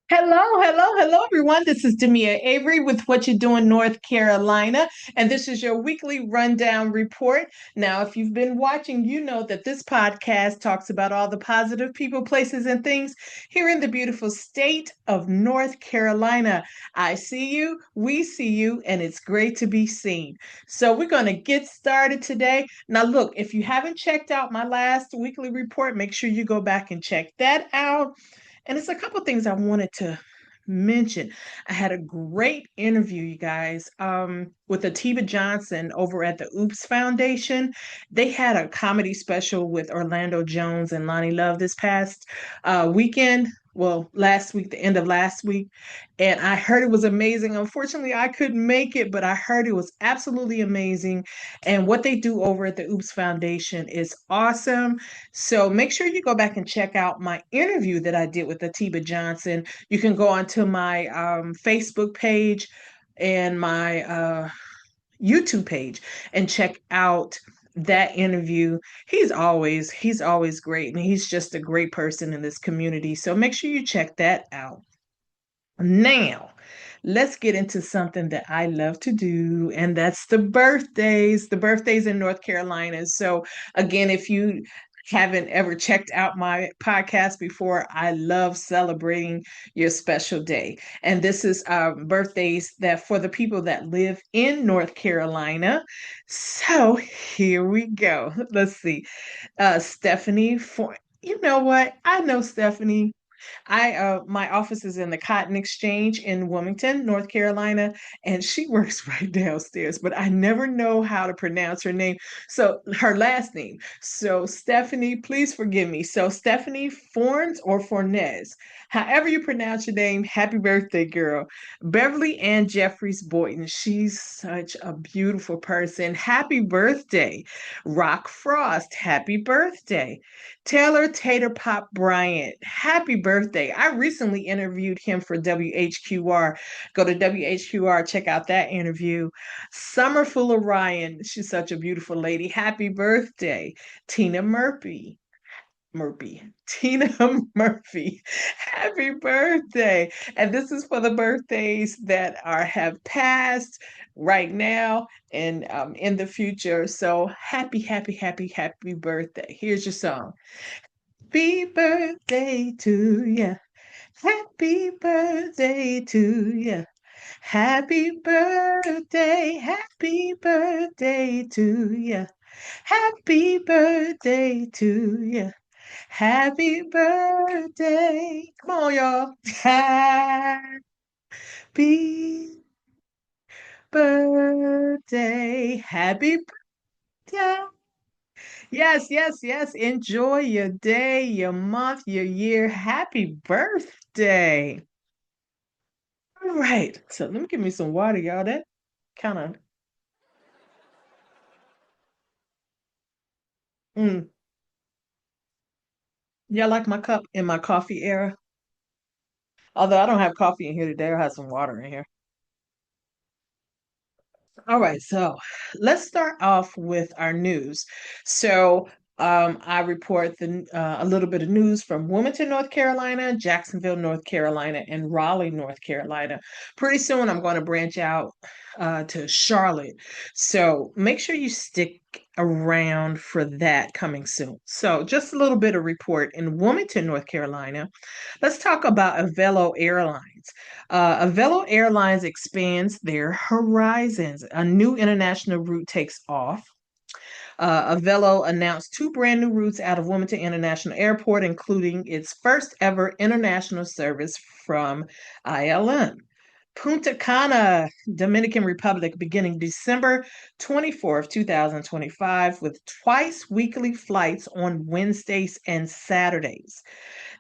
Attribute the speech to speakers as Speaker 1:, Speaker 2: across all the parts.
Speaker 1: Hello, everyone. This is Demia Avery with What You Doing, North Carolina, and this is your weekly rundown report. Now, if you've been watching, you know that this podcast talks about all the positive people, places, and things here in the beautiful state of North Carolina. I see you, we see you, and it's great to be seen. So, we're going to get started today. Now, look, if you haven't checked out my last weekly report, make sure you go back and check that out. And it's a couple things I wanted to mention. I had a great interview, you guys, with Atiba Johnson over at the Oops Foundation. They had a comedy special with Orlando Jones and Lonnie Love this past weekend. Well, last week, the end of last week. And I heard it was amazing. Unfortunately, I couldn't make it, but I heard it was absolutely amazing. And what they do over at the Oops Foundation is awesome. So make sure you go back and check out my interview that I did with Atiba Johnson. You can go onto my Facebook page and my YouTube page and check out that interview. He's always great, and he's just a great person in this community. So make sure you check that out. Now, let's get into something that I love to do, and that's the birthdays in North Carolina. So, again, if you haven't ever checked out my podcast before, I love celebrating your special day. And this is birthdays that for the people that live in North Carolina. So, here we go. Let's see. Stephanie, for you know what? I know Stephanie. I my office is in the Cotton Exchange in Wilmington, North Carolina, and she works right downstairs, but I never know how to pronounce her name. So her last name. So Stephanie, please forgive me. So Stephanie Fornes or Fornes, however you pronounce your name, happy birthday, girl. Beverly Ann Jeffries Boynton, she's such a beautiful person. Happy birthday. Rock Frost, happy birthday. Taylor Tater Pop Bryant, happy birthday. I recently interviewed him for WHQR. Go to WHQR, check out that interview. Summerful Orion, she's such a beautiful lady. Happy birthday. Tina Murphy. Tina Murphy, happy birthday. And this is for the birthdays that are have passed right now and in the future. So happy birthday. Here's your song. Happy birthday to you. Happy birthday to you. Happy birthday to you. Happy birthday to you. Happy birthday. Come on, y'all. Happy birthday. Happy birthday. Yes. Enjoy your day, your month, your year. Happy birthday. All right. So let me give me some water, y'all. That kind of, mm. Y'all like my cup in my coffee era? Although I don't have coffee in here today, I have some water in here. All right, so let's start off with our news. So, I report a little bit of news from Wilmington, North Carolina, Jacksonville, North Carolina, and Raleigh, North Carolina. Pretty soon, I'm going to branch out to Charlotte. So make sure you stick around for that coming soon. So, just a little bit of report in Wilmington, North Carolina. Let's talk about Avelo Airlines. Avelo Airlines expands their horizons. A new international route takes off. Avelo announced two brand new routes out of Wilmington International Airport, including its first ever international service from ILM. Punta Cana, Dominican Republic, beginning December 24th, 2025, with twice weekly flights on Wednesdays and Saturdays.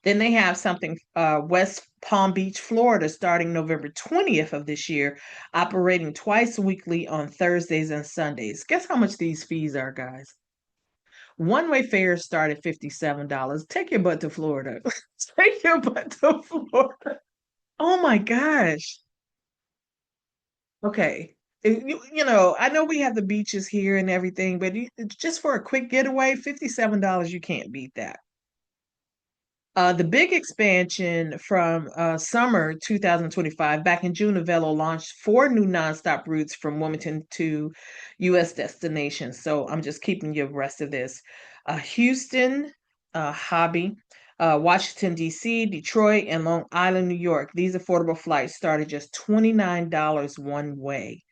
Speaker 1: Then they have something West Palm Beach, Florida, starting November 20th of this year, operating twice weekly on Thursdays and Sundays. Guess how much these fees are, guys? One-way fares start at $57. Take your butt to Florida. Take your butt to Florida. Oh my gosh. Okay. I know we have the beaches here and everything, but just for a quick getaway, $57, you can't beat that. The big expansion from summer 2025, back in June, Avelo launched four new nonstop routes from Wilmington to U.S. destinations. So I'm just keeping you abreast of this. Houston, Hobby, Washington, D.C., Detroit, and Long Island, New York. These affordable flights start at just $29 one way.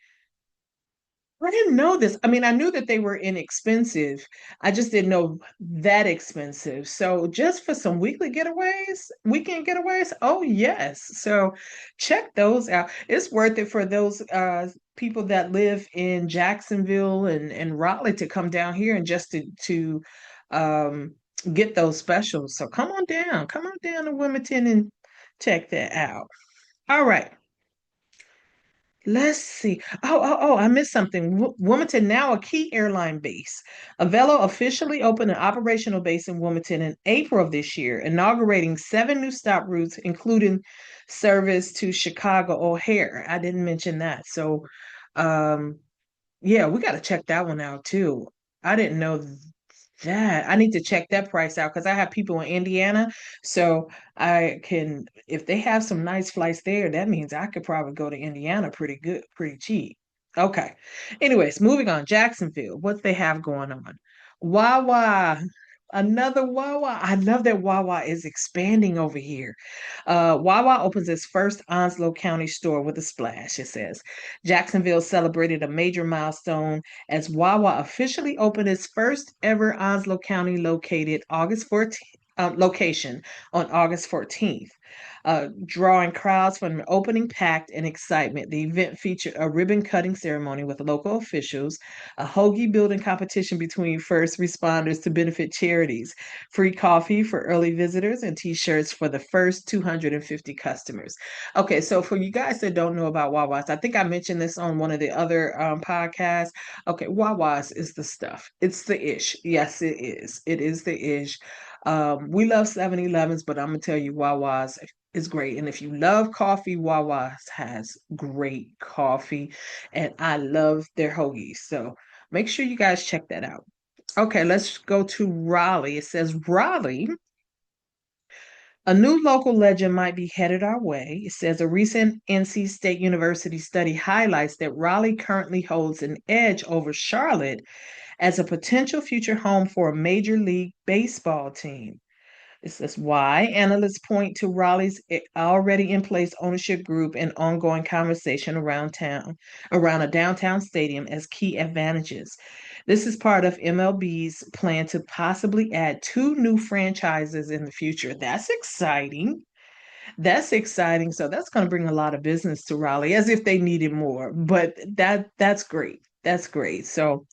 Speaker 1: I didn't know this. I mean, I knew that they were inexpensive. I just didn't know that expensive. So just for some weekly getaways, weekend getaways, oh yes. So check those out. It's worth it for those people that live in Jacksonville and Raleigh to come down here and just to um get those specials. So come on down to Wilmington and check that out. All right. Let's see. Oh, I missed something. Wilmington now a key airline base. Avelo officially opened an operational base in Wilmington in April of this year, inaugurating seven new stop routes, including service to Chicago O'Hare. I didn't mention that. So, um, yeah, we got to check that one out too. I didn't know that. I need to check that price out because I have people in Indiana. So I can, if they have some nice flights there, that means I could probably go to Indiana pretty good, pretty cheap. Okay. Anyways, moving on. Jacksonville, what they have going on? Wawa, another Wawa. I love that Wawa is expanding over here. Wawa opens its first Onslow County store with a splash, it says. Jacksonville celebrated a major milestone as Wawa officially opened its first ever Onslow County location on August 14th. Drawing crowds from an opening packed and excitement. The event featured a ribbon cutting ceremony with local officials, a hoagie building competition between first responders to benefit charities, free coffee for early visitors, and t-shirts for the first 250 customers. Okay, so for you guys that don't know about Wawa's, I think I mentioned this on one of the other podcasts. Okay, Wawa's is the stuff. It's the ish. Yes, it is. It is the ish. We love 7-Elevens, but I'm gonna tell you, Wawa's is great. And if you love coffee, Wawa's has great coffee, and I love their hoagies. So make sure you guys check that out. Okay, let's go to Raleigh. It says Raleigh, a new local legend might be headed our way. It says a recent NC State University study highlights that Raleigh currently holds an edge over Charlotte as a potential future home for a Major League Baseball team. It says why analysts point to Raleigh's already in place ownership group and ongoing conversation around a downtown stadium as key advantages. This is part of MLB's plan to possibly add two new franchises in the future. That's exciting. That's exciting. So that's going to bring a lot of business to Raleigh, as if they needed more. But that's great. That's great. So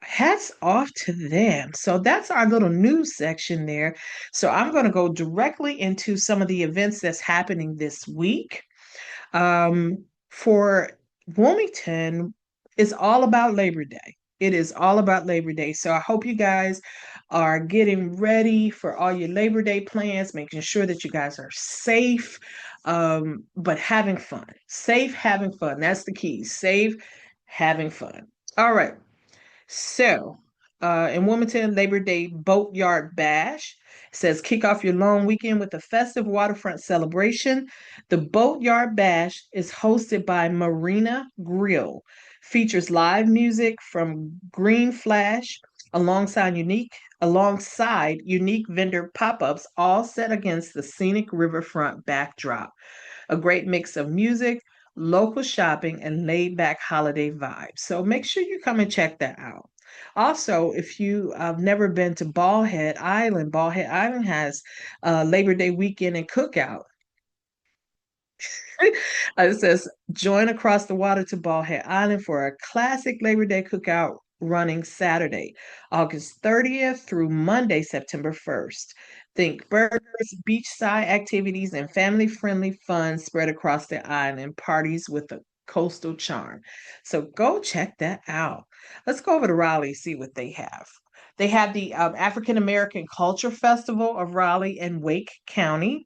Speaker 1: hats off to them. So that's our little news section there. So I'm going to go directly into some of the events that's happening this week. For Wilmington, it's all about Labor Day. It is all about Labor Day. So I hope you guys are getting ready for all your Labor Day plans, making sure that you guys are safe, but having fun. Safe, having fun. That's the key. Safe, having fun. All right. So, in Wilmington, Labor Day Boatyard Bash says kick off your long weekend with a festive waterfront celebration. The Boatyard Bash is hosted by Marina Grill, features live music from Green Flash alongside unique vendor pop-ups, all set against the scenic riverfront backdrop. A great mix of music, local shopping, and laid back holiday vibes. So make sure you come and check that out. Also, if you have never been to Bald Head Island has Labor Day weekend and cookout. It says join across the water to Bald Head Island for a classic Labor Day cookout running Saturday, August 30th through Monday, September 1st. Think burgers, beachside activities, and family-friendly fun spread across the island, parties with a coastal charm. So go check that out. Let's go over to Raleigh, see what they have. They have the African American Culture Festival of Raleigh and Wake County.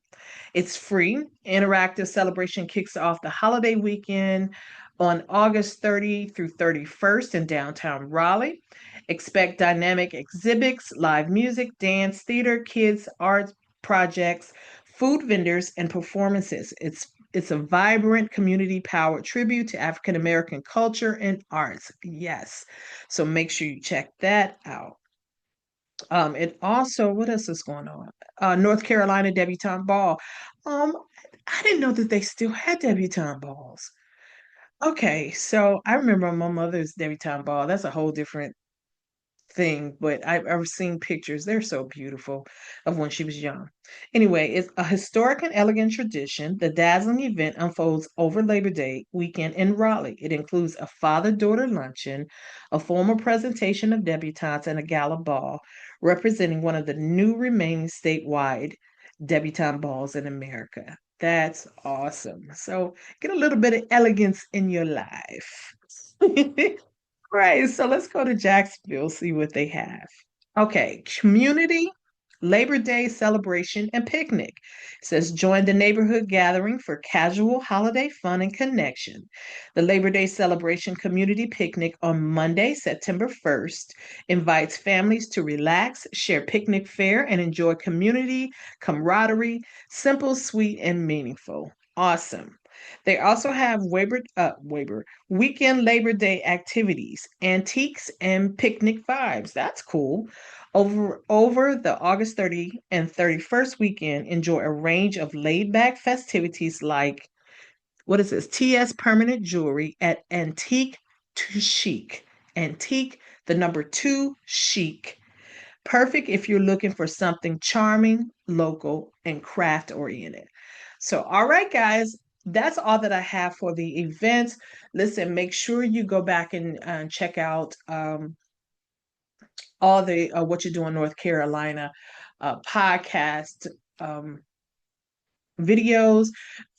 Speaker 1: It's free. Interactive celebration kicks off the holiday weekend on August 30 through 31st in downtown Raleigh. Expect dynamic exhibits, live music, dance, theater, kids, arts, projects, food vendors, and performances. It's a vibrant, community-powered tribute to African American culture and arts. Yes. So make sure you check that out. It also, what else is going on? North Carolina Debutante Ball. Um, I didn't know that they still had debutante balls. Okay, so I remember my mother's debutante ball. That's a whole different thing, but I've seen pictures. They're so beautiful of when she was young. Anyway, it's a historic and elegant tradition. The dazzling event unfolds over Labor Day weekend in Raleigh. It includes a father-daughter luncheon, a formal presentation of debutantes, and a gala ball representing one of the new remaining statewide debutante balls in America. That's awesome. So get a little bit of elegance in your life. Right, so let's go to Jacksonville, see what they have. Okay, community Labor Day celebration and picnic. It says join the neighborhood gathering for casual holiday fun and connection. The Labor Day celebration community picnic on Monday, September 1st, invites families to relax, share picnic fare, and enjoy community, camaraderie, simple, sweet, and meaningful. Awesome. They also have weekend Labor Day activities, antiques, and picnic vibes. That's cool. Over the August 30 and 31st weekend, enjoy a range of laid-back festivities like what is this? TS Permanent Jewelry at Antique to Chic. Antique, the number two, chic. Perfect if you're looking for something charming, local, and craft oriented. So, all right, guys, that's all that I have for the events. Listen, make sure you go back and check out all the What You Doing North Carolina podcast um, videos.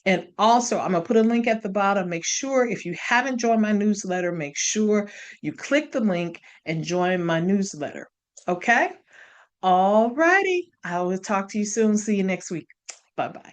Speaker 1: And also, I'm going to put a link at the bottom. Make sure if you haven't joined my newsletter, make sure you click the link and join my newsletter. Okay? All righty. I will talk to you soon. See you next week. Bye bye.